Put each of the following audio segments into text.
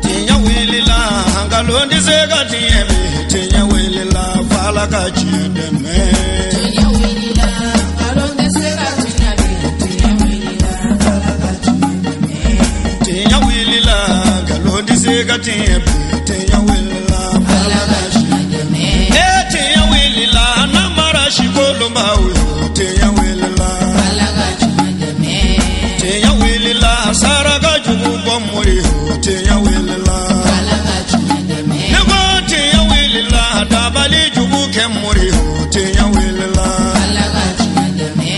Tinya wilila hangalondi zega tiemi tinya wilila fala kachideme tinya wilila hangalondi zega tiemi tinya wilila fala kachideme tinya wilila hangalondi zega tiemi tinya wilila fala kachideme tinya wilila namara shikolomba uyo tinya wilila fala kachideme tinya wilila saraka jubu bomuri tinya wilila fala kachideme nego tinya wilila dabali jubu kemuri tinya wilila fala kachideme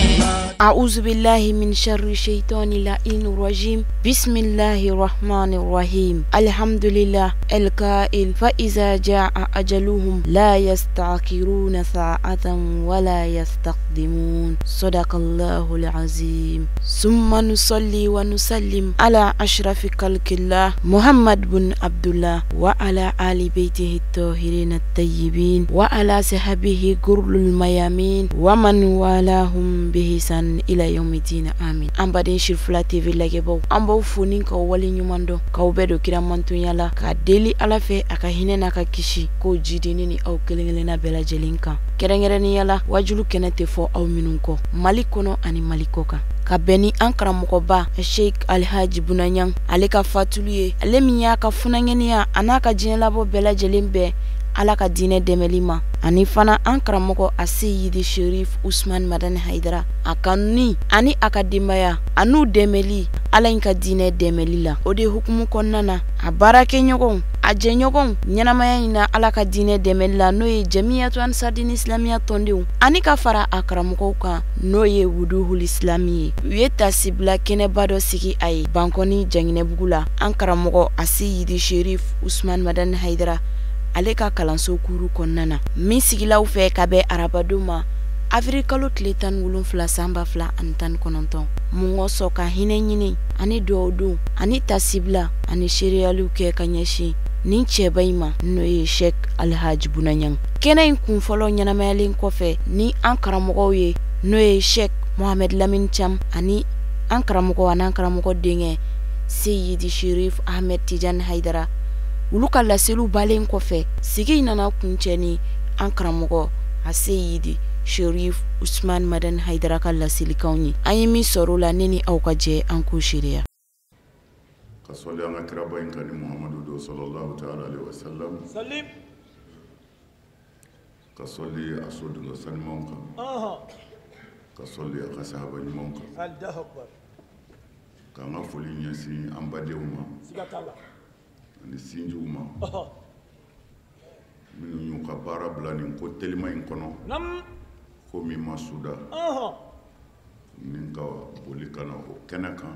a'udhu billahi min sharri shaitani la'inir rajim bismillahir rahmanir rahim alhamdulillah al-qa'il fa iza ja'a ajaluhum la yasta'khiruna sa'atan wa la yastaqdimun sadaqallahul azim summa nusalli wa nusallim ala ashrafil khalqillah Muhammad bin Abdullah wa ala ali baytihi at-tahirin at-tayyibin wa ala sahbihi gurrul mayamin wa man walahum bihisan ila yawmiddin amin ambadin shirfula tv lagebo ambo funin ka wali nyumando ka ubedo kira mantunyala ka deli alafe aka hinena ka kishi ko jidini ni au kelengelena bela jelinka kerengere ni yala wajulu kenete fo au minunko malikono ani malikoka ka beni ankara mokoba Sheikh Alhaji Bunanyang ale ka fatuliye ale minya ka funangenia anaka jinelabo bela jelimbe ala ka dine demelima ani fana ankara moko asiyidi Sherif Usman Madan Haidara akanuni ani akadimaya anu demeli ala inka dine demelila ode hukumu konnana abarake nyogon aje nyogon nyanamaya ina ala ka dine demelila noye jamiyatu ansardin islamia tondiu ani ka fara akara moko ka noye wuduhul islami weta sibla kene bado siki ay bankoni jangine bugula ankara moko asiyidi Sherif Usman Madan Haidara ale ka kalanso kuru konnana min sigilaw fe kabe arabaduma afrikalo tletan wulun fla samba fla antan kononton mungo soka hine nyini ani dodu ani tasibla ani shirialu ke kanyeshi nin chebaima noye Sheikh Alhaji Bunanyang kenen kun folo nyana mayalin kofe ni ankara mogo ye noye Sheikh Mohamed Lamin Cham ani ankara mogo anankara mogo dinge Sayyidi Sherif Ahmed Tijan Haidara uluka laselu balen kofe sigi nana kuncheni ankara mogo Sayyidi Sherif Usman Madan Haidara ka lasili kauni ayimi sorula nini au kaje anku shiria kasoli anga kiraba inkani Muhammadu sallallahu ta'ala alaihi wasallam salim kasoli asudu no sanmonka kasoli akasahaba nyimonka Allahu akbar kanga fuli nyasi ambade uma sigatala ni sinju uma minu nyuka bara blani ko telima inkono nam ko mi masuda ninka bolikana ko kenaka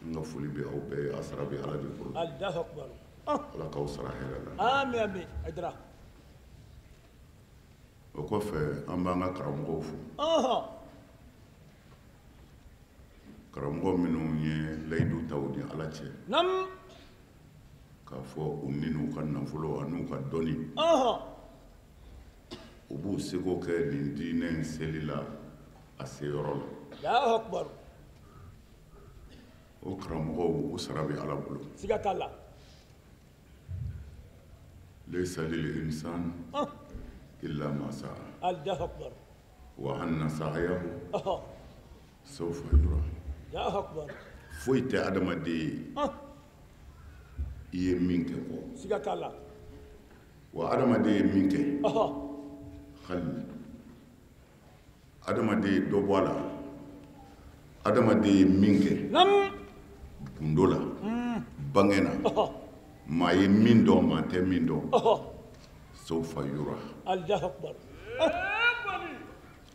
nga fuli be au be asrabi ala bi furu Allahu akbar ala ka usra hela amin amin adra o ko fe amba nga karamgo fu karamgo minu nye laydu tawdi ala che nam ka fo uninu kan nafulo anu ka doni ubu sego ke lindine selila asirol Allahu akbar o karamgo usrabi ala bulu sigatala laysa lil insan illa ma sa'a Allahu akbar wa anna sa'yahu sawfa yura Allahu akbar foite adama de iye minke ko sigatala wa adama de minke khal adama de do bola adama de minke nam bundola bangena ma ye min do ma te min do sawfa yura Allahu akbar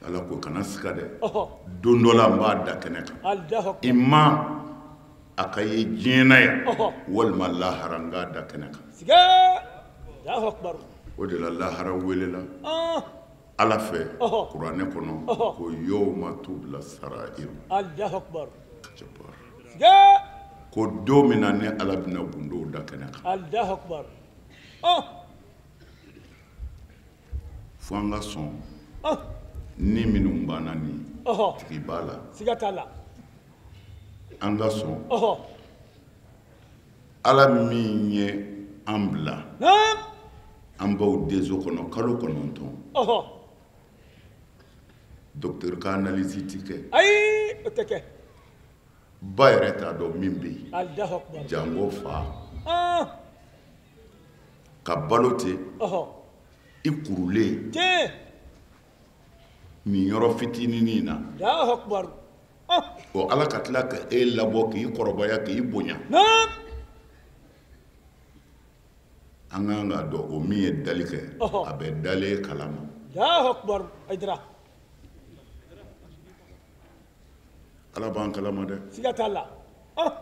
ala ko kana skade dondola mba da keneka Allahu akbar imma akaye jina ya wal mallaharanga da keneka siga Allahu akbar odi la lahara welela ala fe qur'ane kono ko yawma tubla sarair Allahu akbar jabbar siga ko domina ne ala bina bundo da keneka Allahu akbar fanga son ni minum banani tiki bala sigatala an ka sɔn ɔhɔ ala min ye an bila naam an baw dezo kɔnɔ kalo 9 ɔhɔ docteur ka analyse ti kɛ ayi o tɛ kɛ ba yɛrɛ t'a dɔn min bɛ yen Allahu akbar jango fa ah ka balo ten ɔhɔ i kurulen tiɲɛ nin yɔrɔ fitinin na Allahu akbar ah o ala ka tila ka e labɔ k'i kɔrɔbaya k'i bonya naam an kan ka dɔn o min ye dali kɛ Ɔhɔ. a bɛ dalen kalama Allahu akbar Aidara ala b'an kalama dɛ siga t'a la ah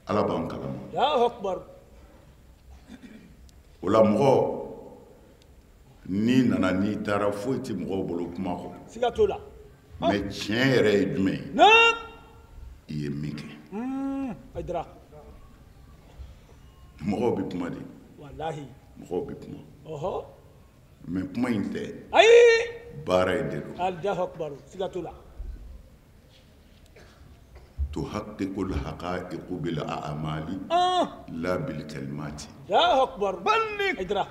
ala b'an kalama Allahu akbar o la mɔgɔ n'i nana n'i taara foyi tɛ mɔgɔw bolo kuma kɔ siga t'o la mɛ tiɲɛ yɛrɛ ye jumɛn ye naam i ye min kɛ Aidara mɔgɔw bɛ kuma de wallahi mɔgɔw bɛ kuma ɔhɔ mɛ kuma in tɛ ayi baara in de don Allahu akbar siga t'o la تحقق الحقائق بالأعمال لا بالكلمات Allahu akbar balli Aidara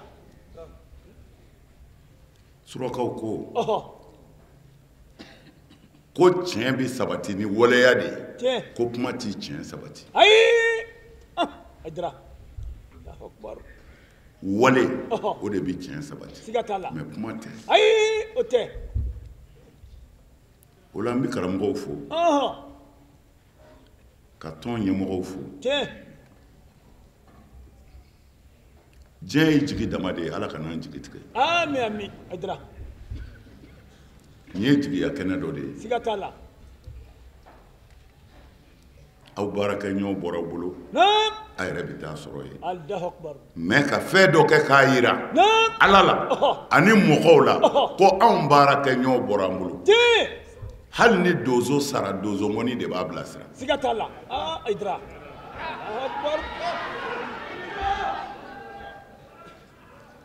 surakaw ko ɔhɔ ko tiɲɛ bɛ sabati ni waleya de ye tiɲɛ ko kuma tɛ tiɲɛ sabati ayi Aidara Allahu akbar wale Ɔhɔ. o de bɛ tiɲɛ sabati siga t'a la mɛ kuma tɛ ayi o tɛ o la n bɛ karamɔgɔw fo ɔhɔ ka tɔn ɲɛmɔgɔw fo tiɲɛ diɲɛ ye jigi dama de ye ala ka n'an jigi tigɛ ami ami Aidara nin ye jigiya kɛnɛ dɔ de ye siga t'a la aw baarakɛɲɔgɔn bɔra bolo naam a yɛrɛ bɛ taa sɔrɔ yen Allahu akbar mɛ ka fɛn dɔ kɛ k'a yira naam ala la Ɔhɔ. ani mɔgɔw la Ɔhɔ. ko anw baarakɛɲɔgɔn bɔra an bolo tiɲɛ hali ni donso sara donso ŋɔni de b'a bilasira siga t'a la Aidara Allahu akbar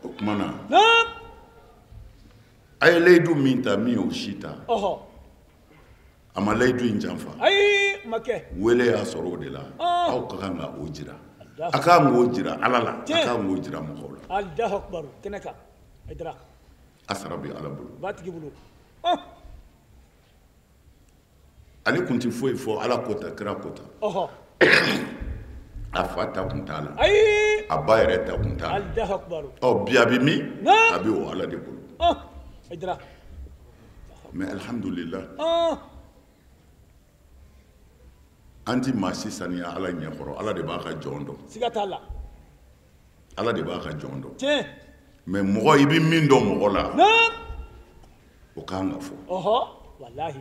o tuma na naam a ye layidu min ta min y'o si ta ɔhɔ a ma layidu in janfa ayi ma kɛ wele y'a sɔrɔ o de la Ah. aw ka kan ka o jira a ka kan k'o jira ala la a Tiɲɛ. ka kan k'o jira mɔgɔw la Allahu akbar kɛnɛ kan Aidara a sara bɛ ala bolo b'a tigi bolo ale tun tɛ foyi fɔ ala ko ta kira ko ta ɔhɔ a fa ta kun t'a la ayi a ba yɛrɛ ta kun t'a la Allahu akbar ɔ bi a bɛ min Na. a bɛ o ala de bolo Aidara mɛ alihamudulila an ti maa si saniya ala ɲɛkɔrɔ ala de b'a ka jɔn dɔn siga t'a la ala de b'a ka jɔn dɔn tiɲɛ mɛ mɔgɔ i bɛ min dɔn mɔgɔ la naam o kan ka fɔ ɔhɔ wallahi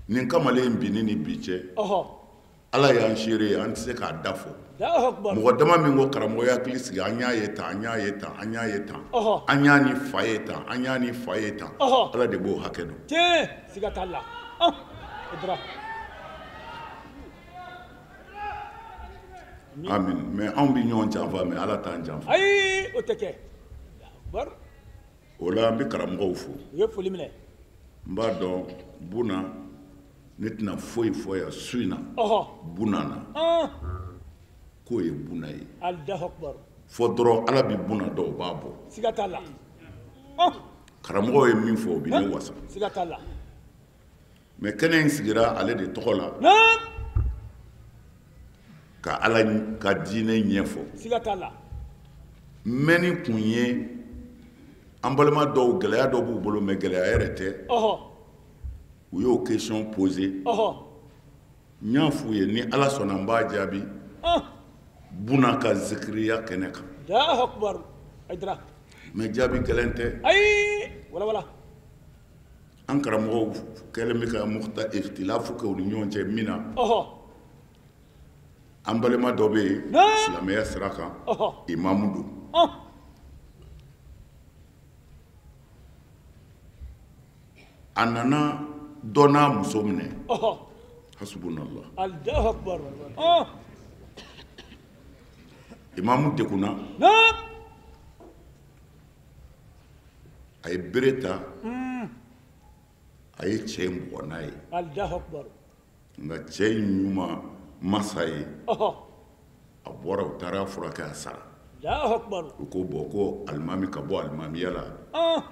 nin kamalen bi ni bi cɛ ɔhɔ ala y'an seere ye an tɛ se k'a da fɔ Allahu akbar mɔgɔ dama min ko karamɔgɔ ya hakili sigi an y'a ye tan an y'a ye tan an y'a ye tan Ɔhɔ. an y'a ni fa ye tan an y'a ni fa ye tan Ɔhɔ. ala de b'o hakɛ dɔn tiɲɛ siga t'a la Aidara amin mɛ anw bɛ ɲɔgɔn janfa mɛ ala t'an janfa ayi o tɛ kɛ Allahu akbar o la an bɛ karamɔgɔw fo u ye foli minɛ n b'a dɔn buna ne tɛna foyi fɔ yan su in na ɔhɔ buna na k'o ye buna ye Allahu akbar fɔ dɔrɔn ala bɛ buna dɔw b'a bɔ siga t'a la karamɔgɔw ye min fɔ o bɛ ne wasa siga t'a la mɛ kɛnɛ in sigira ale de tɔgɔ la naam ka ala ka diinɛ ɲɛfɔ siga t'a la mɛnni kun ye an balima dɔw gɛlɛya dɔw b'u bolo mɛ gɛlɛya yɛrɛ tɛ ɔhɔ u y'o question posé ɔhɔ n y'a f'u ye ni ala sɔnna n b'a jaabi buna ka zikiriya kɛnɛ kan Allahu akbar Aidara mɛ jaabi gɛlɛn tɛ ayi wala wala an karamɔgɔw kɛlen bɛ ka muhta ikhtilafu kɛ u ni ɲɔgɔn cɛ min na ɔhɔ an balima dɔ bɛ yen Na. silamɛya sira kan ɔhɔ imamu don a nana dɔ n'a muso minɛ ɔhɔ hasbunallah Allahu akbar imamu degunna naam a ye bere ta a ye cɛ in bugɔ n'a ye Allahu Akbar. nka cɛ in ɲuman masa ye Ɔhɔ. a bɔra u taara furakɛ a sara Allahu Akbar. u ko bɔn ko alimami ka bɔ alimamiya la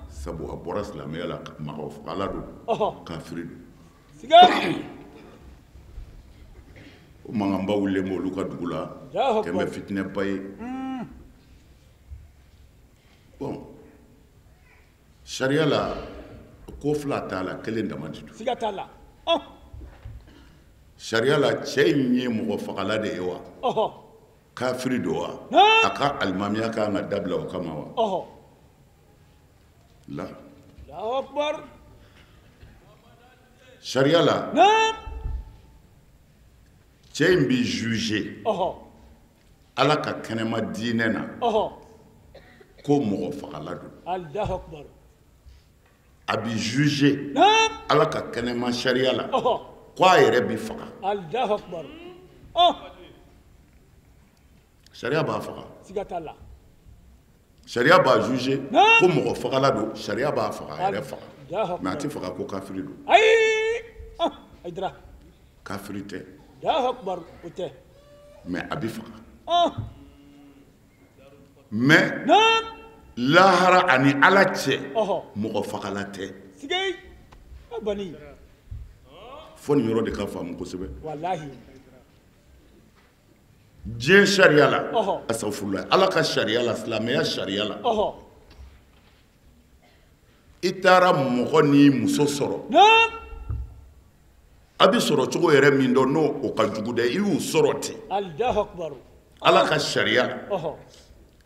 sabu a bɔra silamɛya la magafagala don kafiri don Siga. o mankanba wulilen bɛ olu ka dugu la Allahu kɛmɛ Akbar. fitinɛba ye bɔn sariya la ko fila t'a la kelen dama de don Siga t'a la. sariya la cɛ in ye mɔgɔ fagala de ye wa Ɔhɔ. kafiri don wa Naam. a ka alimamiya kan ka dabila o kama wa Ɔhɔ. la Allahu Akbar. sariya la Naam. cɛ in bi juge Ɔhɔ. ala ka kɛnɛma diinɛ na Ɔhɔ. ko mɔgɔ fagala don Allahu Akbar. a bi juge Naam. ala ka kɛnɛma sariya la Ɔhɔ. ko a yɛrɛ bi faga Allahu Akbar. sariya b'a faga Siga t'a la. sariya b'a juge Naam. ko mɔgɔ fagala don sariya b'a faga a yɛrɛ faga Allahu mɛ a Akbar. tɛ faga ko kafiri don Ayi. Aydra. kafiri tɛ Allahu Akbar. O tɛ. mɛ a bi faga mɛ Naam. lahara ani ala cɛ Ɔhɔ. mɔgɔ fagala tɛ Siga yi. Bani. fo nin yɔrɔ de ka faamu kosɛbɛ Wallahi. diɲɛ sariya la Ɔhɔ. asafurulayi ala ka sariya la silamɛya sariya la Ɔhɔ. i taara mɔgɔ ni muso sɔrɔ Naam. a bi sɔrɔ cogo yɛrɛ min dɔn n'o o ka jugu dɛ i y'u sɔrɔ ten Allahu Akbar. ala ka sariya la Ɔhɔ.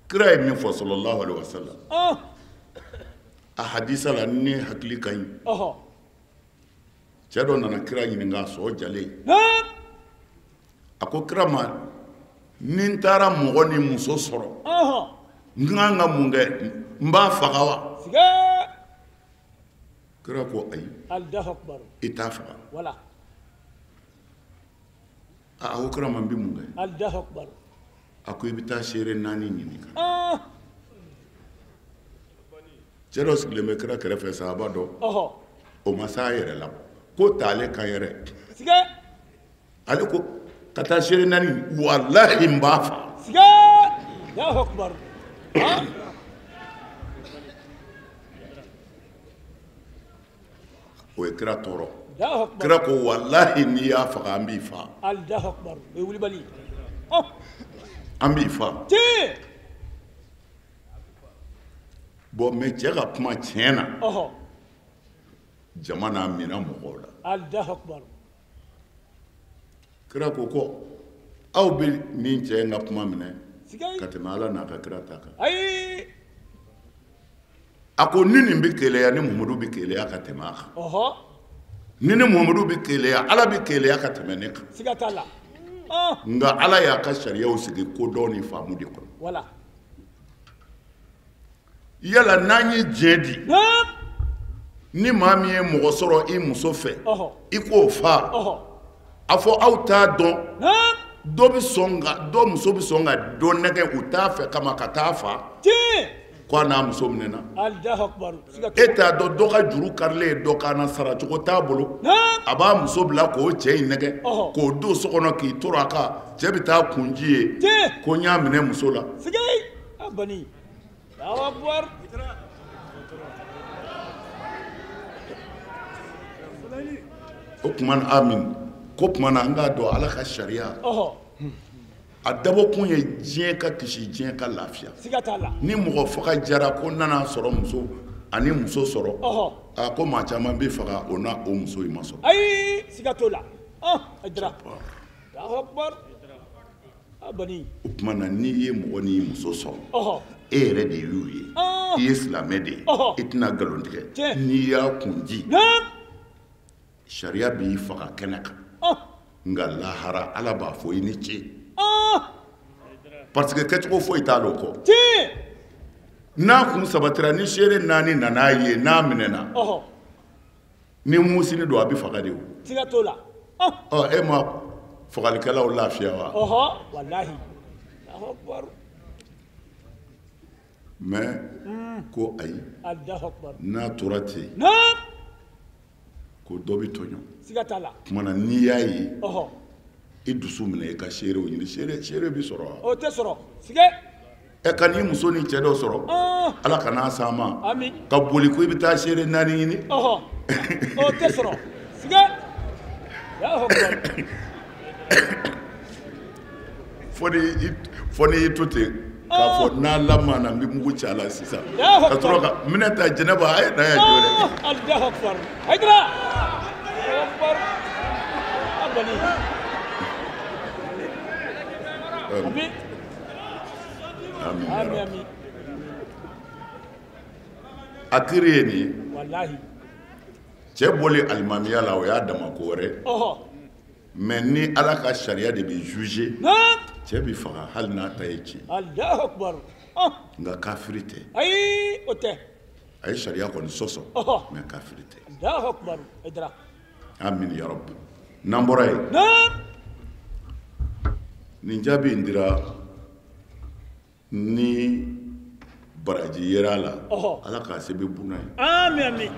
kira ye min fɔ sallallahu alaihi wasallam a hadisa la ni hakili ka ɲi Ɔhɔ. cɛ dɔ nana kira ɲininka a sɔ jalen Naam. a ko kira ma ni n taara mɔgɔ ni muso sɔrɔ Ɔhɔ. n kan ka mun kɛ n b'a faga wa Siga. kira ko ayi Allahu Akbar. i t'a faga Wala. a ko kira ma n bɛ mun kɛ Allahu Akbar. a ko i bɛ taa seere 4 ɲininka cɛ dɔ sigilen bɛ kira kɛrɛfɛ sahaba dɔ Ɔhɔ. o ma s'a yɛrɛ la ko t'ale kan yɛrɛ Siga. ale ko ka taa seere 4 walahi n b'a faga Siga. Allahu Akbar. o ye kira tɔɔrɔ Allahu Akbar. kira ko walahi n'i y'a faga an b'i faga Allahu Akbar. O ye wulibali. an b'i faga Tiɲɛ. bɔn mɛ cɛ ka kuma tiɲɛ na Ɔhɔ. jama n'a minɛ mɔgɔw la Allahu Akbar. kira ko aw bɛ nin cɛ in ka kuma minɛ Siga yi. ka tɛmɛ ala n'a ka kira ta kan Ayi. a ko ni nin bɛ keleya ni muhamadu bɛ keleya ka tɛmɛ a kan Ɔhɔ. ni ni muhamadu bɛ keleya ala bɛ keleya ka tɛmɛ ne kan Siga t'a la. nka ala y'a ka sariyaw sigi kodɔn ni faamu de kɔnɔ Wala. yala n'an ye diɲɛ di Naam. ni maa min ye mɔgɔ sɔrɔ i muso fɛ Ɔhɔ. i k'o faa Ɔhɔ. a fɔ aw t'a dɔn Naam. dɔ muso bɛ sɔn ka dɔ nɛgɛ u t'a fɛ kama ka taa faa Tiɲɛ. ko a n'a muso minɛna Allahu Akbar. Siga t'a e la. t'a dɔn dɔ ka juru karilen ye dɔ kan na sara cogo t'a bolo Naam. a b'a muso bila k'o cɛ in nɛgɛ Ɔhɔ. k'o don so kɔnɔ k'i to a kan cɛ bɛ taa kunji ye Tiɲɛ. ko n y'a minɛ muso la Siga yi. Bani. Allahu Akbar. o tuma na amin ko tuma na an k'a dɔn ala ka sariya Ɔhɔ. a dabɔkun ye diɲɛ ka kisi diɲɛ ka lafiya Siga t'a la. ni mɔgɔ faga jara ko n nana sɔrɔ muso ani muso sɔrɔ Ɔhɔ. a ko maa caman bɛ faga o n'a o muso in ma sɔrɔ Ayi. Siga t'o la. Aydra. Allahu Akbar. Bani. o tuma na n'i ye mɔgɔ n'i muso sɔrɔ Ɔhɔ. e yɛrɛ de y'u ye i ye silamɛ de ye Ɔhɔ. i tɛna nkalon tigɛ Tiɲɛ. n'i y'a kunji Naam. sariya b'i faga kɛnɛ kan nka lahara ala b'a fɔ i ni ce parce que kɛcogo foyi t'a l'o kɔ Tiɲɛ. n'a kun sabatira ni seere 4 nan'a ye n'a minɛna Ɔhɔ. ni musini don a bɛ faga de o Siga t'o la. e ma fagalikɛlaw lafiya wa Ɔhɔ. Wallahi. Allahu Akbar. mais ko ayi Allahu Akbar. n'a tora ten Naam. ko dɔ bɛ tɔɲɔ siga t'a la kumana n'i y'a ye ɔhɔ i dusu minɛ i ka seerew ɲini seere bi sɔrɔ wa o tɛ sɔrɔ sige ka n'i muso ni cɛ dɔ sɔrɔ ala ka n'a s'an ma ami ka boli ko i bɛ taa seere 4 ɲini ɔhɔ o tɛ sɔrɔ sige Allahu akbar fɔ n'i y'i to ten k'a fɔ n'a lamana n bɛ mugu ci a la sisan ka sɔrɔ ka minɛ ta Jɛnɛba a ye na yan jɔ dɛ Allahu akbar Haydara Allahu akbar abali ami amin ami a kiri ye nin ye wallahi cɛ bɔli alimamiya la o y'a dama ko wɛrɛ ɔhɔ mais ni ala ka sariya de bɛ juger naam cɛ bi faga hali n'a ta ye tiɲɛ Allahu akbar nka kafiri tɛ ayi o tɛ a ye sariya kɔni sɔsɔ ɔhɔ mais kafiri tɛ Allahu akbar Haydara amin ya rabbi n'an bɔra yen naam nin jaabi in dira ni baraji yera la ɔhɔ ala k'a sɛbɛn buna ye ami ami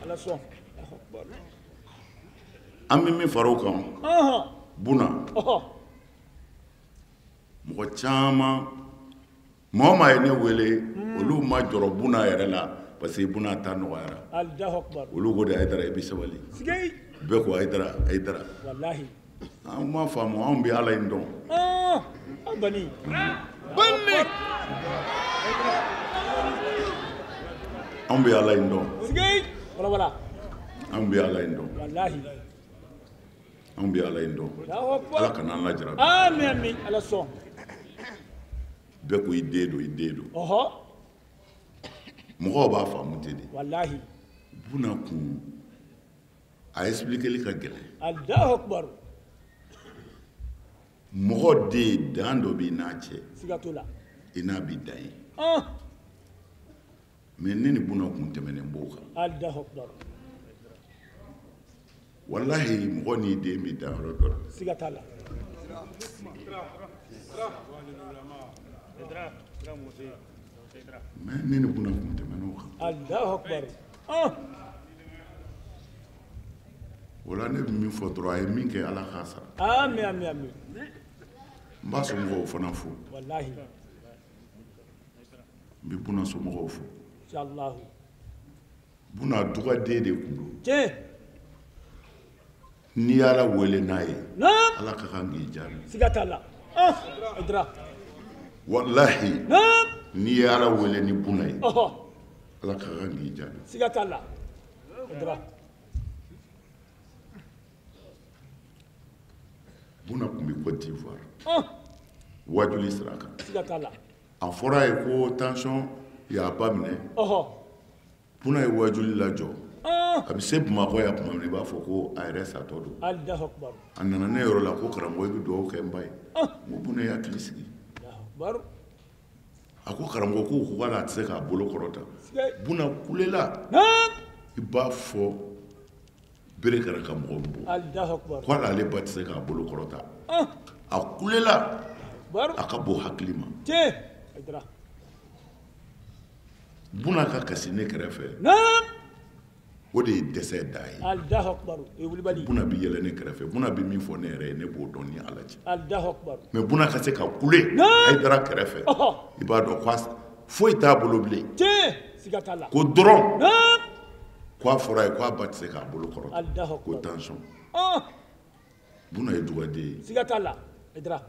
ala sɔn Allahu akbar an bɛ min fara o kan ɔhɔ buna ɔhɔ mɔgɔ caman maa o maa ye ne wele olu ma jɔrɔ buna yɛrɛ la parce que buna ta nɔgɔyara Allahu akbar olu ko de Hayidara i bɛ sabali sige bɛɛ ko Hayidara wallahi an ma faamu anw bɛ ala in dɔn abani banni anw bɛ ala in dɔn sige wala anw bɛ ala in dɔn wallahi anw bɛ ala in dɔn Allahu akbar ala kana an lajarabi ami ami ala sɔn bɛɛ ko i den don ɔhɔ mɔgɔw b'a faamu ten de wallahi buna kun a expliqueli ka gɛlɛn Allahu akbar mɔgɔ den dan dɔ b'i n'a cɛ siga t'o la i n'a b'i dan ye mais ne ni buna kun tɛmɛnen b'o kan Allahu akbar wallahi mɔgɔ n'i den b'i dan yɔrɔ dɔ la siga t'a la mais ne ni buna kun tɛmɛnen o kan Allahu akbar o la ne bɛ min fɔ dɔrɔn a ye min kɛ ala k'a sara ami ami ami n b'a somɔgɔw fana fo wallahi n bɛ buna somɔgɔw fo inshallah buna dugaden de kun don tiɲɛ n'i ye ala wele n'a ye naam ala ka kan k'i jaabi siga t'a la Haydara wallahi naam n'i ye ala wele ni buna ye ɔhɔ ala ka kan k'i jaabi siga t'a la Haydara buna kun bɛ Côte d'Ivoire wajuli sira kan siga t'a la a fɔra ye ko tension y'a ba minɛ ɔhɔ buna ye wajuli lajɔ a bɛ se Bamakɔ yan tuma min i b'a fɔ ko a yɛrɛ satɔ don Allahu akbar a nana ne yɔrɔ la ko karamɔgɔ i bɛ dugawu kɛ n ba ye n ko buna y'a hakili sigi Allahu akbar a ko karamɔgɔ ko k'ale a tɛ se k'a bolo kɔrɔta buna kulela naam i b'a fɔ bere kɛra ka mɔgɔ bon Allahu akbar ko hali ale ba tɛ se k'a bolo kɔrɔta a kulela akbar a ka bon hakili ma tiɲɛ Haydara buna ka kasi ne kɛrɛfɛ naam o de ye dɛsɛ da ye Allahu akbar o ye wulibali buna bi yɛlɛ ne kɛrɛfɛ buna bi min fɔ ne yɛrɛ ye ne b'o dɔn ni ala cɛ Allahu akbar mais buna ka se ka kule Hayidara kɛrɛfɛ ɔhɔ i b'a dɔn ko foyi t'a bolo bilen tiɲɛ siga t'a la ko dɔrɔn naam ko a fɔra ye ko a ba tɛ se k'a bolo kɔrɔta Allahu ko akbar tension buna ye dugaden ye siga t'a la Haydara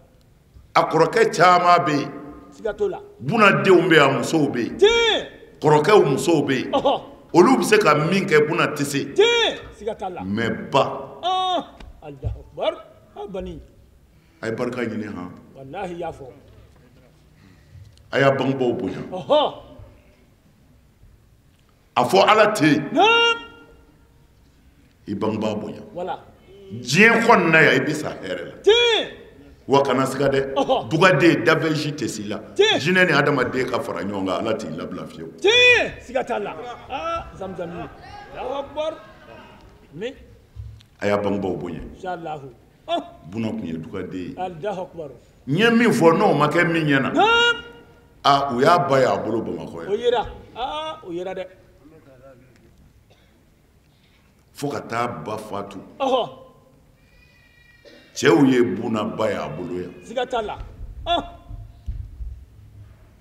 a kɔrɔkɛ caman bɛ yen siga t'o la buna denw bɛ yan musow bɛ yen tiɲɛ kɔrɔkɛw musow bɛ yen ɔhɔ olu bɛ se ka min kɛ buna tɛ se tiɲɛ siga t'a la mais ba Allahu akbar abani a ye barika ɲini han wallahi y'a fɔ a y'a bangebaaw bonya ɔhɔ a fɔ ala tɛ yen naam i bangebaa bonya wala diɲɛ kɔnɔna yan i bɛ sa hɛrɛ la tiɲɛ wa kana siga dɛ dugaden dafɛnsi tɛ s'i la jinɛ ni adamaden ka fara ɲɔgɔn kan ala t'i labila fiyewu tiɲɛ siga t'a la zamzami Allahu akbar mi a y'a bangebaaw bonya inshallah buna kun ye dugaden ye Allahu akbar n ye min fɔ n'o ma kɛ min ɲɛna naam u y'a ba y'a bolo Bamakɔ o yan yera o yera dɛ fo ka taa ba fatu Oho. cɛw ye buna ba y'a bolo yan Siga t'a la.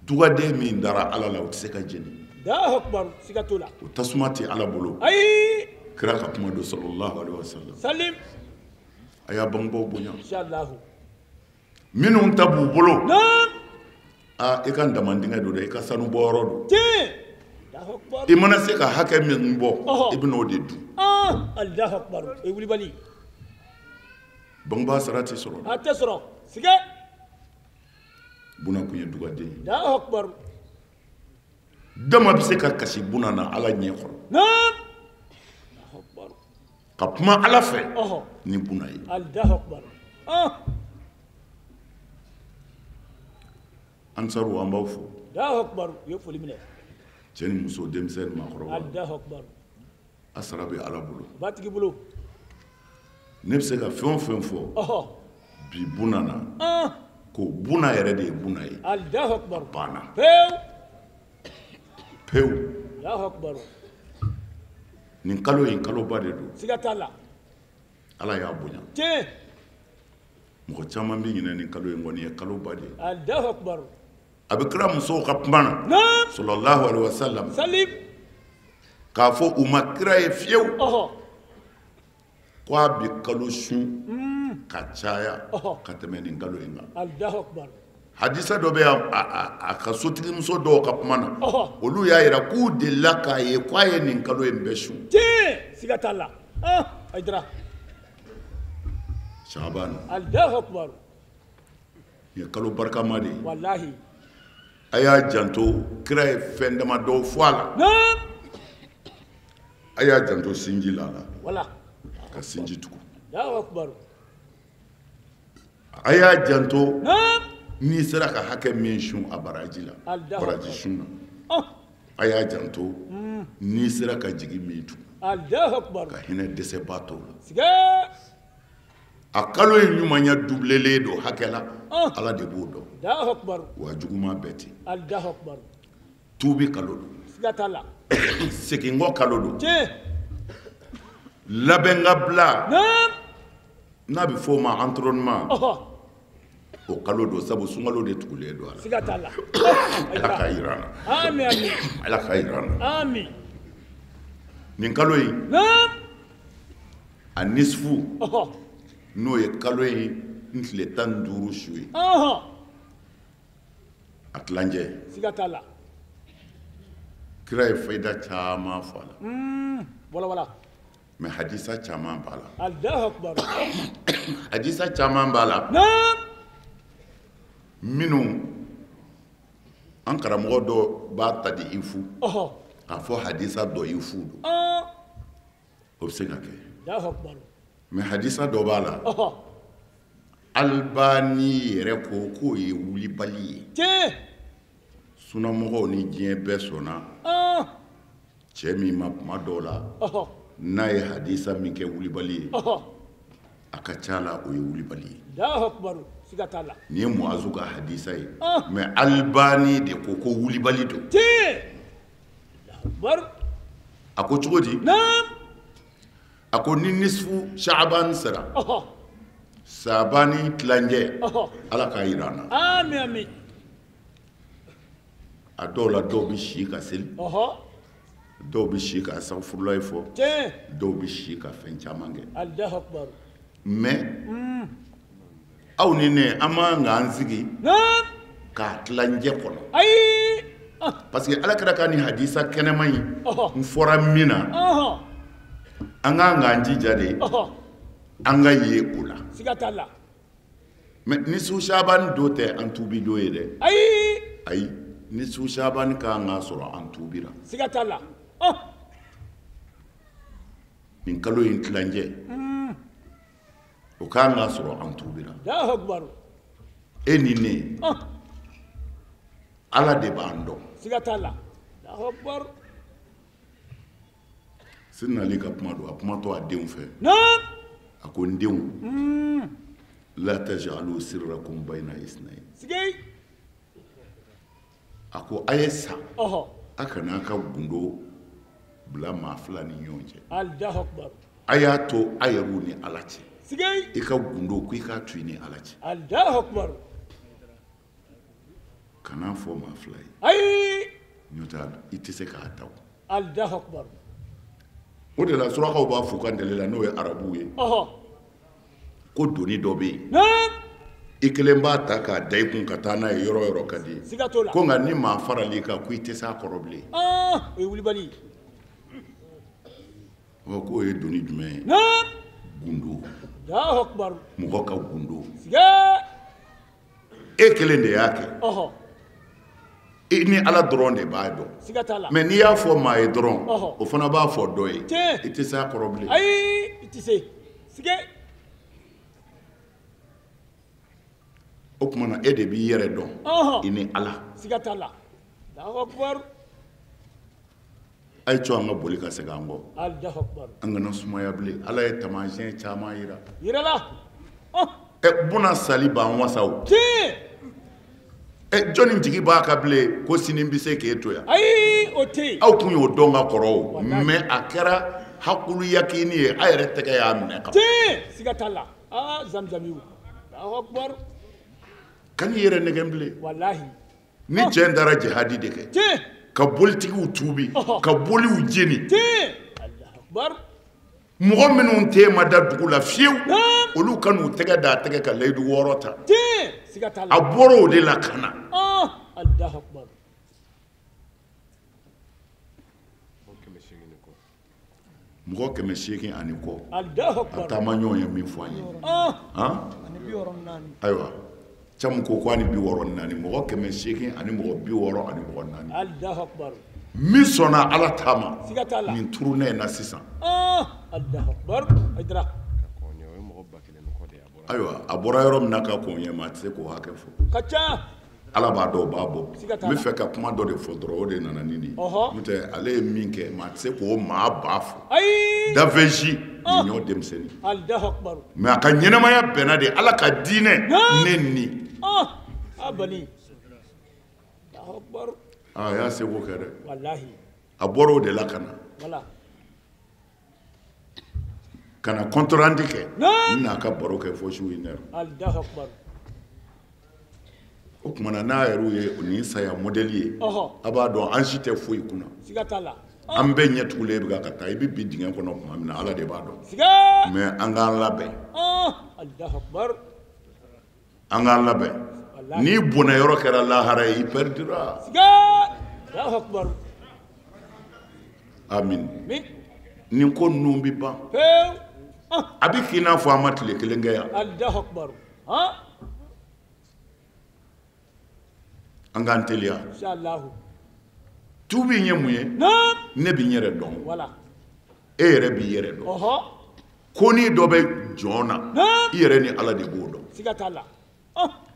dugaden min dara ala la o tɛ se ka jeni Allahu akbar. Siga t'o la. o tasuma tɛ ala bolo Ayi. kira ka kuma don sallallahu alaihi wasallam Salim. a y'a bangebaw bonya Inshallah. minnu ta b'u bolo Naam. i ka damandingɛ don dɛ i ka sanu bɔyɔrɔ don Tiɲɛ. Allahu akbar. i mana se ka hakɛ min bɔ Ɔhɔ. i bɛ n'o de dun Allahu akbar. E wuli bali. bangebaa sara tɛ sɔrɔ A tɛ sɔrɔ. Siga. buna kun ye dugaden ye Allahu akbar. dama bɛ se ka kasi buna na ala ɲɛ kɔrɔ Naam. Allahu akbar. ka kuma ala fɛ Ɔhɔ. ni buna ye Allahu akbar. ansaru an b'aw fo Allahu akbar. U ye foli minɛ. cɛ ni muso denmisɛn ni maakɔrɔba Allahu akbar. a sara bɛ ala bolo Batigi bolo. ne bɛ se ka fɛn o fɛn fɔ Ɔhɔ. bi buna na ko buna yɛrɛ de ye buna ye Allahu akbar. banna Pew. pewu Allahu akbar. nin kalo in kaloba de don Siga t'a la. ala y'a bonya Tiɲɛ. mɔgɔ caman bɛ ɲinɛ nin kalo in kɔni ye kaloba de ye Allahu akbar. a bɛ kira musow ka kuma na Naam. sallallahu alaihi wasallam Salim. k'a fɔ u ma kira ye fiyewu Ɔhɔ. ko a bɛ kalo sun ka caya Ɔhɔ. ka tɛmɛ nin kalo in kan Allahu akbar. hadisa dɔ bɛ yan a ka sotigimuso dɔw ka kuma na Ɔhɔ. olu y'a yira k'u delila k'a ye k'a ye nin kalo in bɛɛ sun Tiɲɛ. Siga t'a la. Aydara. shaban Allahu akbar. nin ye kalo barikama de ye Wallahi. a y'a janto kira ye fɛn dama dɔw fɔ a la Naam. a y'a janto sinji la Wala. ka sinji tugu Allahu akbar. a y'a janto Naam. n'i sera ka hakɛ min sun a baraji la Allahu baraji sun na Oh. a y'a janto n'i sera ka jigi min tugu Allahu akbar. ka hinɛ dɛsɛba tɔw la Siga. a kalo in ɲumanya dubilelen don hakɛ la Oh. ala de b'o dɔn Allahu akbar. wa juguman bɛɛ ten Allahu akbar. tuubi kalo don Siga t'a la. seginkɔ kalo don Tiɲɛ. labɛn ka bila Naam. n'a bɛ fɔ o ma entraînement Ɔhɔ. o kalo don sabu sunkalo de tugulen don a la Siga t'a la. ala ka jira an na Amin amin. ala ka jira an na Amin. nin kalo in Naam. a nisfu Ɔhɔ. n'o ye kalo in n tile 15 su ye Ɔhɔ. a tilancɛ Siga t'a la. kira ye fayida caman fɔ a la Wala wala. mɛ hadisa caman b'a la Allahu akbar. hadisa caman b'a la Naam. minnu an karamɔgɔ dɔ b'a ta di i fu Ɔhɔ. k'a fɔ hadisa dɔ i fu don o bɛ se ka kɛ Allahu akbar. mɛ hadisa dɔ b'a la Ɔhɔ. Albani yɛrɛ ko k'o ye wulibali ye Tiɲɛ. sunamɔgɔw ni diɲɛ bɛɛ sɔnna cɛ min ma kuma dɔw la Ɔhɔ. n'a ye hadisa min kɛ wulibali ye Ɔhɔ. a ka ca la o ye wulibali ye Allahu akbar. Siga t'a la. nin ye muazu ka hadisa ye mɛ Albani de ko wulibali don Tiɲɛ. Allahu akbar. a ko cogo di Naam. a ko ni nisfu shaaban sera Ɔhɔ. sabani tilancɛ Ɔhɔ. ala k'a jira an na Amin amin. a dɔw la dɔw bɛ si ka seli Ɔhɔ. dɔw bɛ si ka astaghfirulahi fɔ Tiɲɛ. dɔw bɛ si ka fɛn caman kɛ Allahu akbar. mɛ aw ni ne an man k'an sigi Naam. k'a tilancɛ kɔnɔ Ayi. parce que alakira ka nin hadisa kɛnɛma in Ɔhɔ. n fɔra min na Ɔhɔ. an k'an k'an jija de Ɔhɔ. an ka ye o la Siga t'a la. mɛ ni su sabani do tɛ an tuubi do ye dɛ Ayi. ayi ni su sabani kan ka sɔrɔ an tuubira Siga t'a la. nin kalo in tilancɛ o kan ka sɔrɔ an tuubira Allahu akbar. e ni ne ala de b'an dɔn Siga t'a la. Allahu akbar. sinali ka kuma don a kuma to a denw fɛ Naam. a ko n denw la tajalu sirrakum bayna isnayn Sigei. a ko a ye sa Ɔhɔ. a kana a ka gundo bila maa fila ni ɲɔgɔn cɛ Allahu Akbar a y'a to a yɛrɛw ni ala cɛ sigay i ka gundo ko i k'a to i ni ala cɛ Allahu Akbar kana fɔ maa fila ye ay n'o tɛ i tɛ se k'a ta Allahu Akbar o de la surakaw b'a fɔ u ka deli la n'o ye arabuw ye ko doni dɔ bɛ yen i kelen b'a ta k'a da i kun ka taa n'a ye yɔrɔ o yɔrɔ ka di ye siga t'o la ko nka ni maa farali kan ko i tɛ se a kɔrɔ bilen o ye wulibali k'o ye doni jumɛn ye gundo Allahu Akbar mɔgɔ ka gundo siga e kelen de y'a kɛ i ni ala dɔrɔn de b'a dɔn siga t'a la mɛ n'i y'a fɔ maa ye dɔrɔn o fana b'a fɔ dɔ ye i tɛ se a kɔrɔ bilen ayi i tɛ se siga o tuma na e de b'i yɛrɛ dɔn i ni ala siga t'a la Allahu Akbar a ye co an ka boli ka segin an kɔ Allahu Akbar an kana sumaya bilen ala ye taamasiyɛn caman yira yirala buna sali b'an wasa o tiɲɛ jɔnni jigi b'a ka bilen ko sini bɛ se k'e to yan ayi o tɛ yen aw tun y'o dɔn ka kɔrɔ o mɛ a kɛra hakulu yakini ye a yɛrɛ tɛgɛ y'a minɛ ka tiɲɛ siga t'a la zamzamiw Allahu Akbar kan'i yɛrɛ nɛgɛn bilen walahi ni cɛ in taara jihadi de kɛ tiɲɛ ka bolitigiw tuubi ka boliw jeni tiɲɛ Allahu Akbar mɔgɔ minnu tɛ ma da dugu la fiyewu olu ka n'u tɛgɛ da a tɛgɛ ka layidu 6 ta tiɲɛ siga t'a la a bɔra o de la ka na Allahu Akbar mɔgɔ 800 ani kɔ Allahu a Akbar taama ɲɔgɔn ye min fɔ an ye ayiwa camu ko ani 64 mɔgɔ 800 ani mɔgɔ 60 ani mɔgɔ 4 Allahu Akbar min sɔnna ala taama siga t'a la nin turunen in na sisan Allahu Akbar aydara ayiwa a bɔra yɔrɔ min na ka kɔn ɲɛ ma a tɛ se k'o hakɛ fɔ ka ca ala b'a dɔn o b'a bɔ t'a n la. bɛ fɛ ka kuma dɔ de fɔ dɔrɔn o de nana ni nin ye n'o tɛ ale ye min kɛ maa tɛ se k'o maa ba fɔ ayi dafɛnzi nin y'o denmisɛnnin Allahu Akbar mɛ a ka ɲɛnamaya bɛnna de ala ka diinɛ ne ni bani Allahu Akbar a y'a seko kɛ dɛ wallahi a bɔra o de la ka na wala ka na kɔntorandi kɛ n n'a ka baro kɛ fo su in Allahu Akbar o tuma na n'a yɛrɛ ye o ni saya mɔdɛli ye a b'a dɔn an si tɛ foyi kunna siga t'a la an bɛɛ ɲɛ tugulen bɛ ka taa i bɛ bi dingɛ kɔnɔ tuma min na ala de b'a dɔn siga mɛ an k'an labɛn Allahu Akbar an k'an labɛn n'i bɔnna yɔrɔ kɛra lahara ye i pɛridira siga Allahu Akbar amin min nin ko ninnu bɛ ban pew a bɛ k'i n'a fɔ an ma tile kelen kɛ yan Allahu Akbar an k'an teliya inshallah tuubi in ye mun ye ne bɛ n yɛrɛ dɔn wala e yɛrɛ b'i yɛrɛ dɔn ko ni dɔ bɛ jɔn na i yɛrɛ ni ala de b'o dɔn siga t'a la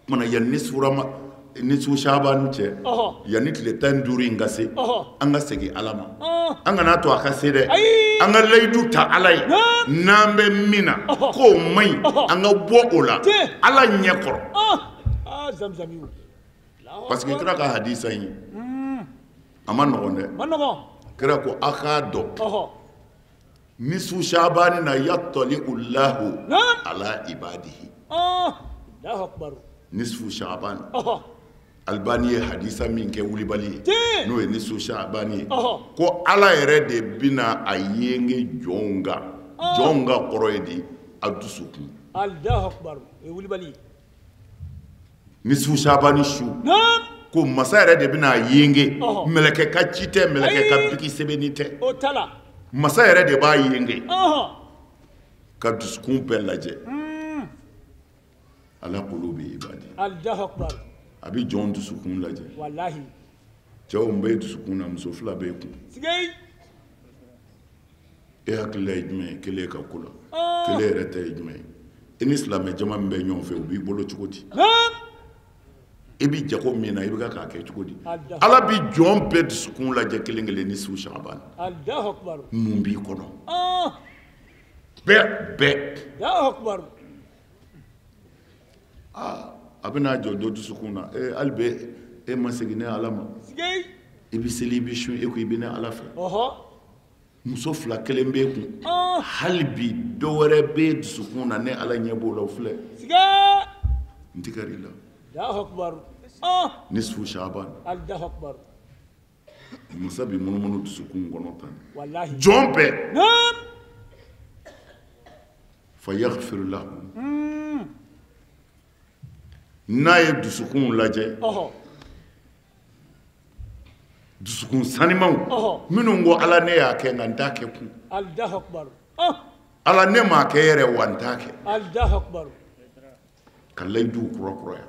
mana yan ni su sabani cɛ yan ni tile 15 in ka se an ka segin ala ma an kana to a ka se dɛ an ka layidu ta ala ye n'an bɛ min na k'o man ɲi an ka bɔ o la ala ɲɛ kɔrɔ zamzamiw parce que kira ka hadisa in a ma nɔgɔn dɛ ma nɔgɔn kira ko a k'a dɔn ni su sabani na yatɔli ulahu ala ibadihi Allahu Akbar nisfu shaban albani ye hadisa min kɛ wulibali ye n'o ye nisfu shaban ye ko ala yɛrɛ de bina a yenge jɔnw ka kɔrɔ ye di a dusukun Allahu Akbar e wulibali nisfu shaban su ko masa yɛrɛ de bina a yenge mɛlɛkɛ ka ci tɛ mɛlɛkɛ ka biki sɛbɛnni tɛ o tala masa yɛrɛ de b'a yenge ka dusukun bɛɛ lajɛ ala qulubi ibadi Allahu Akbar a bɛ jɔn dusukun lajɛ wallahi cɛw bɛ dusukun na muso fila bɛ kun sigay e hakilila ye jumɛn ye kelen ka ko la kelen yɛrɛ tɛ ye jumɛn ye i ni silamɛ jama min bɛ ɲɔgɔn fɛ u b'i bolo cogo di i bɛ jago min na i bɛ k'a kɛ cogo di ala bɛ jɔn bɛɛ dusukun lajɛ kelen kelen ni su shaban Allahu Akbar mun b'i kɔnɔ bɛɛ Allahu Akbar a bɛna jɔ dɔ dusukun na hali bɛ e ma segin ne ala ma sigay i bɛ seli i bɛ sun e ko i bɛ ne ala fɛ muso fila kelen b'e kun hali bi dɔ wɛrɛ b'e dusukun na ne ala ɲɛ b'o la o filɛ n tigɛr'i la nisfu shaban masa bi munumunu dusukun kɔnɔ tan jɔn bɛɛ fa yaghfir lahu n'a ye dusukun lajɛ dusukun sanimaw minnu ko ala ne y'a kɛ nka n t'a kɛ kun ala ne m'a kɛ yɛrɛ wa n t'a kɛ ka layiduw kurakuraya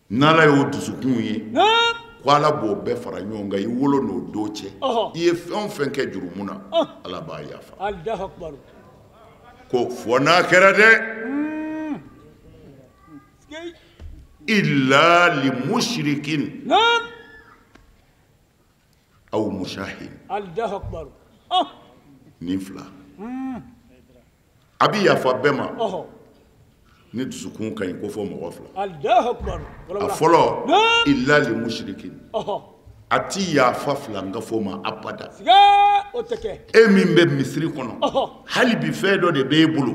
n'ala y'o dusukun ye ko ala b'o bɛɛ fara ɲɔgɔn kan i wolo n'o don cɛ i ye fɛn o fɛn kɛ jurumu na ala b'a yafa ko fɔ n'a kɛra dɛ illa li mushrikin aw mushahin nin fila a bi yafa bɛɛ ma ni dusukun ka ɲi ko fɔ mɔgɔ fila a fɔlɔ illa li mushrikin a ti yafa fila n ka fɔ ma abada e min bɛ misiri kɔnɔ hali bi fɛn dɔ de b'e bolo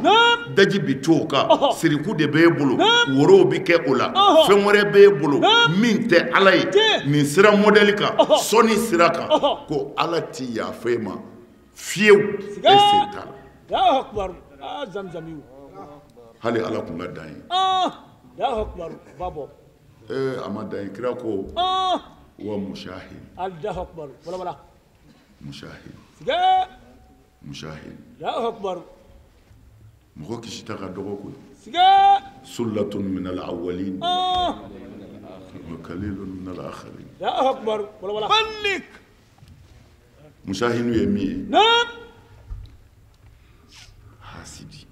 daji bi to o kan siriku de b'e bolo worow bi kɛ o la fɛn wɛrɛ b'e bolo min tɛ ala ye nin sira mɔdɛli kan sɔni sira kan ko ala ti yafa e ma fiyewu e sen t'a la hali ala tun ka dan ye a ma dan ye kira ko wa mushahin mushahin mɔgɔ kisita ka dɔgɔ koyi sullatun min al-awwalin wa qalilun min al-akhirin mushahinu ye min ye hasidi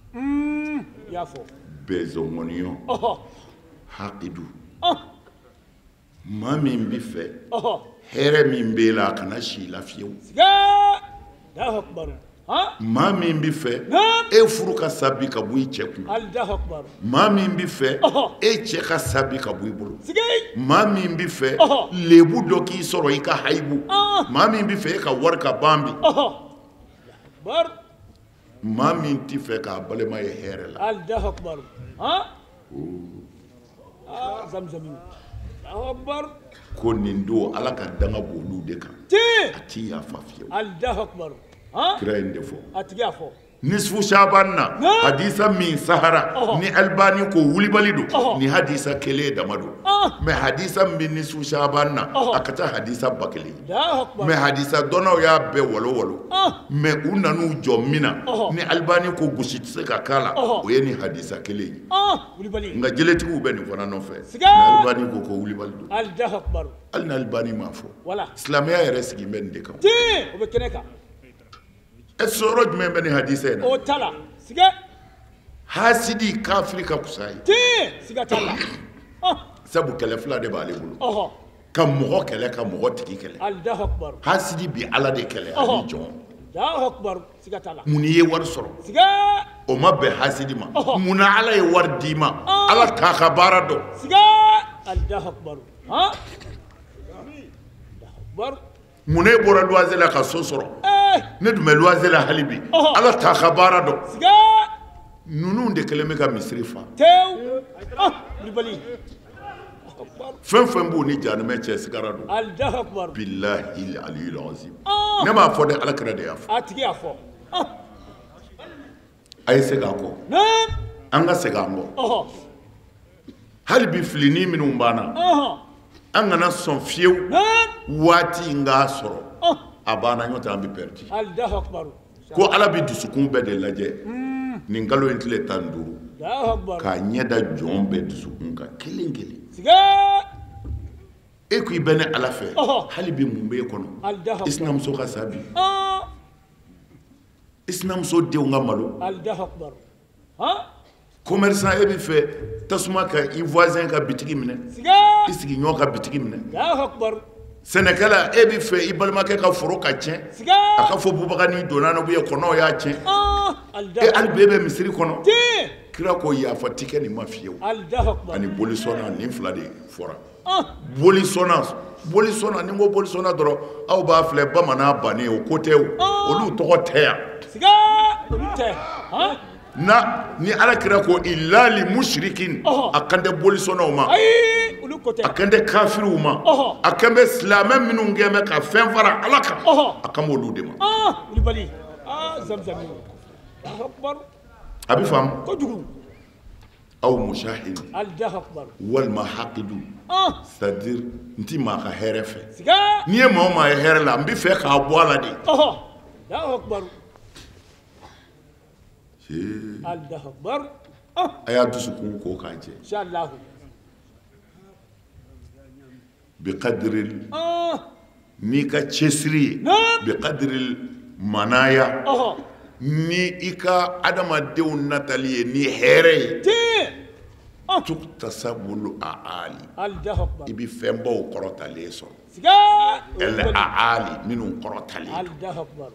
bɛzɔngɔniyɔ hakidu maa min bɛ fɛ hɛrɛ min b'e la a kana si la fiyewu maa min bɛ fɛ e furu ka sa bi ka bɔ i cɛ kun maa min bɛ fɛ e cɛ ka sa bi ka bɔ i bolo maa min bɛ fɛ lebu dɔ k'i sɔrɔ i ka hayibu maa min bɛ fɛ e ka wari ka ban bi maa min t'i fɛ k'a balima ye hɛrɛ la ko nin don ala ka danga b'olu de kan a ti yafa fiyewu kira in de fɔ nisfu shaban na hadisa min sahara ni albani ko wulibali do ni hadisa kelen dama do mais hadisa min nisfu shaban na a ka ca hadisa ba kelen mais hadisa dɔnnaw y'a bɛɛ walo walo mais u nan'u jɔ min na ni albani ko gosi tɛ se ka k'a la o ye ni hadisa kelen ye nka jeletigiw bɛ nin fana nɔfɛ mais albani ko wulibali do hali ni albani m'a fɔ silamɛya yɛrɛ sigi bɛ nin de kan est-ce que jumɛn bɛ ni hadisa in na hasidi kafiri ka kusa ye sabu kɛlɛ fila de b'ale bolo ka mɔgɔ kɛlɛ ka mɔgɔ tigi kɛlɛ hasidi bi ala de kɛlɛ ani jɔn mun n'i ye wari sɔrɔ o ma bɛn hasidi ma mun na ala ye wari d'i ma ala t'a ka baara dɔn mun ne bɔra luwanze la ka so sɔrɔ ne dun bɛ luwanze la hali bi ala t'a ka baara dɔn ninnu de kɛlen bɛ ka misiri fa fɛn fɛn b'u ni jahanama cɛ sigara don bilahi aliyul azim ne m'a fɔ dɛ alakira de y'a fɔ a ye segin a kɔ an ka segin an kɔ hali bi filini minnu banna an kana sɔn fiyewu waati in k'a sɔrɔ a banna ɲɔgɔn tɛ an bɛ pɛrɛdi ko ala bɛ dusukun bɛɛ de lajɛ nin kalo in tile 15 k'a ɲɛ da jɔn bɛɛ dusukun kan kelen kelen e ko i bɛ ne ala fɛ hali bi mun b'e kɔnɔ i sinamuso ka sa bi i sinamuso denw ka malo commerçant e bɛ fɛ tasuma ka i voisin ka bitigi minɛ i sigiɲɔgɔn ka bitigi minɛ sɛnɛkɛla e bɛ fɛ i balimakɛ ka foro ka tiɲɛ a ka fɔ bubaga ni donna na ubiyɛn kɔnɔw y'a tiɲɛ e hali bi e bɛ misiri kɔnɔ kira ko yafa ti kɛ nin ma fiyewu ani bolisɔnna nin fila de fɔra boli sɔnna ni ko boli sɔnna dɔrɔn aw b'a filɛ bamanan bannen o ko tɛ o olu tɔgɔ tɛ yan siga olu tɛ na ni ala kira ko ilali mushrikin a kan tɛ boli sɔnnaw ma ayi olu ko tɛ a kan tɛ kafiriw ma a kan bɛ silamɛ minnu kɛ mɛ ka fɛn fara ala kan a kan b'olu de ma Kulibali Zamzami akbar a bɛ faamu kojugu aw mushahid Allahu akbar walima haqidu c'est-à-dire n ti maa ka hɛrɛ fɛ siga n'i ye maa o maa ye hɛrɛ la n bɛ fɛ k'a bɔ a la de Allahu akbar Allahu akbar a y'a dusukun ko k'a jɛ inshallah bi qadril n'i ka cɛsiri ye bi qadril manaya ni i ka adamadenw natali ye ni hɛrɛ ye tuktasabul aali Allahu akbar i bɛ fɛnbaw kɔrɔtalen sɔrɔ siga el aali minnu kɔrɔtalen Allahu akbar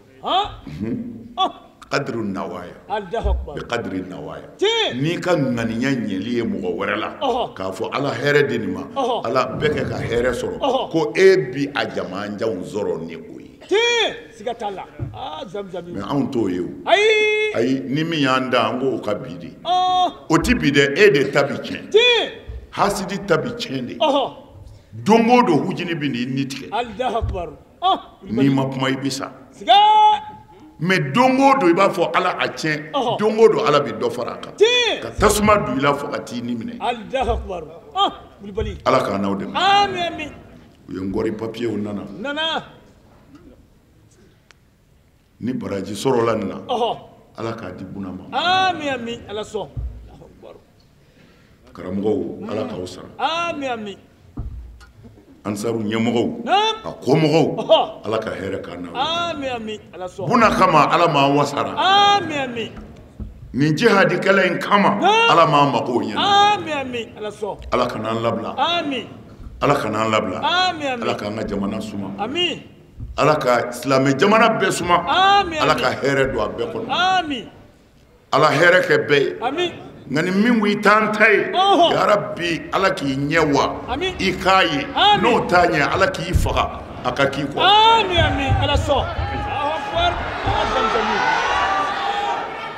qadru nawaya Allahu akbar bi qadri nawaya n'i ka ŋaniya ɲɛli ye mɔgɔ wɛrɛ la k'a fɔ ala hɛrɛ de nin ma ala bɛɛ kɛ ka hɛrɛ sɔrɔ ko e bi a jamanjanw sɔrɔ ni o ye siga t'a la Zamzami mɛ anw t'o ye o ayi ayi ni min y'an da an k'o ka bi de o ti bi dɛ e de ta bi tiɲɛ hasidi ta bi tiɲɛ de don o don hujini bi n'i ni tigɛ Allahu akbar n'i ma kuma i bɛ sa siga mɛ don o don i b'a fɔ ala a tiɲɛ don o don ala bɛ dɔ fara a kan ka tasuma don i la fo ka t'i ni minɛ Allahu akbar Kulibali ala k'an n'aw dɛmɛ amin amin u ye n kɔri papiyew nana ni baraji sɔrɔla nin na ala k'a di buna ma amin amin ala sɔn Allahu akbar karamɔgɔw ala k'aw sara amin amin ansaru ɲɛmɔgɔw a komɔgɔw ala ka hɛrɛ k'an n'aw amin amin ala sɔn buna kama ala m'an wasara amin amin nin jihadikɛla in kama ala m'an magow ɲɛna amin amin ala sɔn ala ka n'an labila amin ala ka n'an labila amin amin ala k'an ka jamana suma amin ala ka silamɛ jamana bɛɛ suma amin ala ka hɛrɛ don a bɛɛ kɔnɔ amin ala hɛrɛ kɛ bɛɛ ye amin nka ni min ko i t'an ta ye yarabi ala k'i ɲɛ wa i k'a ye n'o t'a ɲɛ ala k'i faga a ka k'i kɔ amin amin ala sɔn Allahu akbar Zamzami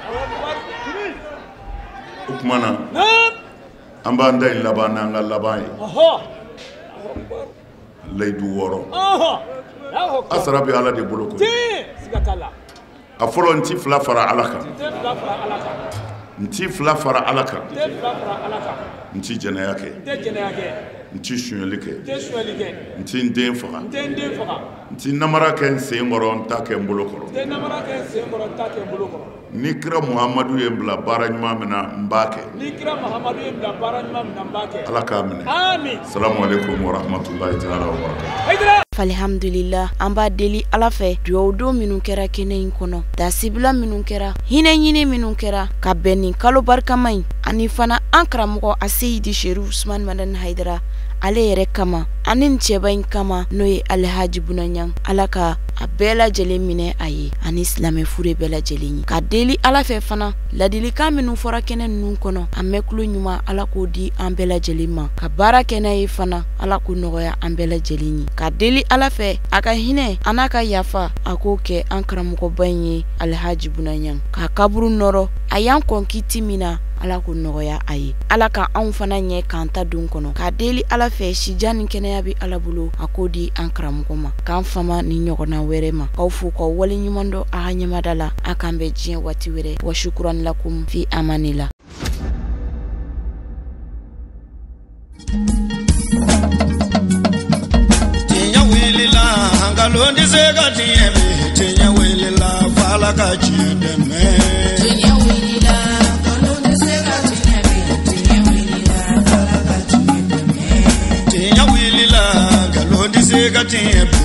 Allahu akbar o tuma na an b'an da in laban n'an ka laban ye layidu 6 asara bɛ ala de bolo koyi siga t'a la a fɔlɔ n ti 2 fara ala kan n ti 2 fara ala kan n ti jɛnɛya kɛ n ti suɲɛli kɛ n ti n den faga n ti namara kɛ n sen kɔrɔ n t'a kɛ n bolo kɔrɔ ni kira muhamadu ye n bila baara ɲuman min na n b'a kɛ ala k'a minɛ salamu alaikum wa rahmatulahi taala wa barakatuh. Alhamdulillah an b'a deli ala fɛ dugawu don minnu kɛra kɛnɛ in kɔnɔ dasibila minnu kɛra hinɛ ɲini minnu kɛra ka bɛn nin kalo barikama in ani fana an karamɔgɔ a seyidi sheru usman madani haidara ale yɛrɛ kama ani nin cɛba in kama n'o ye alhaji bunanyan ala ka a bɛɛ lajɛlen minɛ a ye ani silamɛ fure bɛɛ lajɛlen ye ka deli ala fɛ fana ladilikan minnu fɔra kɛnɛ ninnu kɔnɔ an bɛ kulo ɲuman ala k'o di an bɛɛ lajɛlen ma ka baara kɛnɛ ye fana ala k'o nɔgɔya an bɛɛ lajɛlen ye ka deli ala fɛ a ka hinɛ a n'a ka yafa a k'o kɛ an karamɔgɔba in ye alhaji bunanyan ka kaburu nɔrɔ a y'an kɔn kiti min na ala k'o nɔgɔya a ye ala ka anw fana ɲɛ k'an ta don kɔnɔ ka deli ala fɛ sija ni kɛnɛya bɛ ala bolo a k'o di an karamɔgɔ ma k'an fama ni ɲɔgɔnna wɛrɛ ma k'aw fo k'aw wale ɲuman dɔ a ka ɲɛmada la a k'an bɛ diɲɛ waati wɛrɛ wa shukuran lakum fi amanila. Ngalondi sega tieme tinya welila fala ka chideme tinya welila ngalondi sega tieme tinya welila fala ka chideme tinya welila ngalondi sega tieme